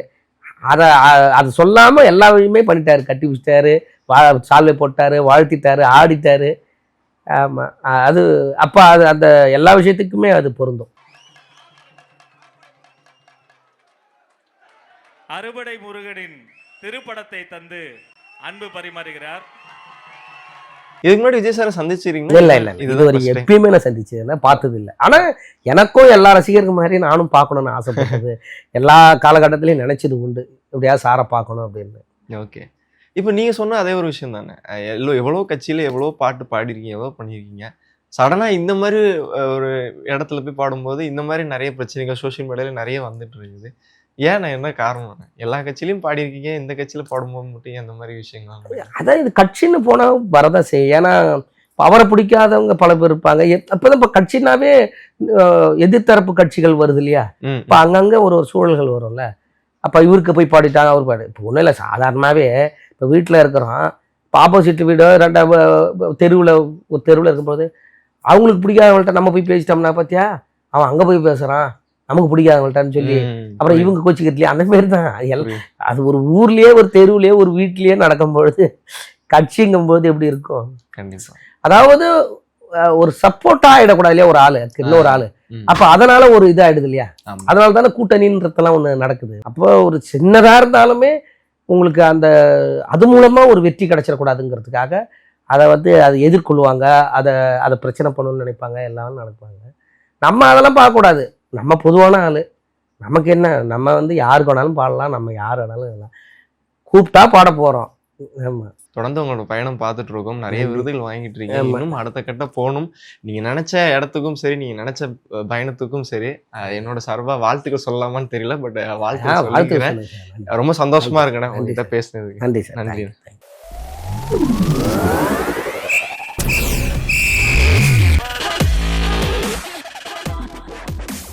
அதை சொல்லாம எல்லா வழியுமே பண்ணிட்டாரு. கட்டி பிடிச்சிட்டாரு, சால்வை போட்டாரு, வாழ்த்திட்டாரு, ஆடிட்டாரு. ஆமா, அது அப்ப அது அந்த எல்லா விஷயத்துக்குமே அது பொருந்தும். அறுபடை முருகனின் திருப்படத்தை தந்து அன்பு பரிமாறுகிறார். இதுக்கு முன்னாடி விஜய் சாரை சந்திச்சிருக்கீங்களா? இல்ல இல்ல இது வரைக்கும் எப்பயுமே நான் சந்திச்சதுன்னா பார்த்தது இல்லை. ஆனா எனக்கும் எல்லா ரசிகர்கள் மாதிரி நானும் பார்க்கணும்னு ஆசைப்பட்டது எல்லா காலகட்டத்திலையும் நினைச்சது உண்டு, எப்படியா சாரை பார்க்கணும் அப்படின்னு. ஓகே. இப்போ நீங்க சொன்ன அதே ஒரு விஷயம் தானே, எவ்வளோ கட்சியில எவ்வளோ பாட்டு பாடிருக்கீங்க, எவ்வளோ பண்ணியிருக்கீங்க. சடனா இந்த மாதிரி ஒரு இடத்துல போய் பாடும்போது இந்த மாதிரி நிறைய பிரச்சனைகள் சோஷியல் மீடியால நிறைய வந்துட்டு இருக்குது. ஏன் என்ன காரணம்? எல்லா கட்சியிலையும் பாடியிருக்கீங்க, இந்த கட்சியில பாடும்போது மட்டும் அந்த மாதிரி விஷயங்கள்? அதான் இது கட்சின்னு போனா வரதான் செய்யும். ஏன்னா அவரை பிடிக்காதவங்க பல பேர் இருப்பாங்க. அப்பதான் இப்போ கட்சினாவே எதிர்த்தரப்பு கட்சிகள் வருது இல்லையா, இப்போ அங்கங்க ஒரு ஒரு சூழல்கள் வரும்ல. அப்போ இவருக்கு போய் பாடிட்டாங்க, அவர் பாடு. இப்போ ஒன்றும் இல்லை, சாதாரணமாகவே இப்போ வீட்டில் இருக்கிறோம், இப்போ ஆப்போசிட் வீடோ ஒரு தெருவில் இருக்கும்போது அவங்களுக்கு பிடிக்காதவங்கள்ட்ட நம்ம போய் பேசிட்டோம்னா பார்த்தியா அவன் அங்கே போய் பேசுகிறான் நமக்கு பிடிக்காதவங்கள்ட்டான்னு சொல்லி அப்புறம் இவங்க கோச்சிக்கலையே, அந்த மாதிரி தான் அது ஒரு ஊர்லேயே ஒரு தெருவுலேயே ஒரு வீட்லேயே நடக்கும் பொழுது கட்சிங்கும்போது எப்படி இருக்கும்? கண்டிப்பா. அதாவது ஒரு சப்போர்ட்டா ஆயிடக்கூடாது இல்லையா ஒரு ஆளு இன்னொரு ஆளு. அப்ப அதனால ஒரு இதாயிடுது இல்லையா, அதனால தானே கூட்டணின்றதெல்லாம் ஒண்ணு நடக்குது. அப்போ ஒரு சின்னதா இருந்தாலுமே உங்களுக்கு அந்த அது மூலமா ஒரு வெற்றி கிடைச்சிடக்கூடாதுங்கிறதுக்காக அதை அதை எதிர்கொள்வாங்க, அதை பிரச்சனை பண்ணணும்னு நினைப்பாங்க, எல்லாம் நடப்பாங்க. நம்ம அதெல்லாம் பார்க்கக்கூடாது, நம்ம பொதுவான ஆளு, நமக்கு என்ன, நம்ம யாருக்கு வேணாலும் பாடலாம், நம்ம யார் வேணாலும் இதெல்லாம் கூப்பிட்டா பாட போறோம். ஆமா, தொடர்ந்து உங்களோட பயணம் பார்த்துட்டு இருக்கோம், நிறைய விருதுகள் வாங்கிட்டு இருக்கீங்க, இன்னும் அடுத்த கட்ட போகணும். நீங்க நினைச்ச இடத்துக்கும் சரி, நீங்க நினைச்ச பயணத்துக்கும் சரி, என்னோட சார்பா வாழ்த்துக்கள் சொல்லலாமான்னு தெரியல, பட் வாழ்த்துக்கள். ரொம்ப சந்தோஷமா இருக்கேன் உங்ககிட்ட பேசுனதுக்கு. நன்றி. நன்றி.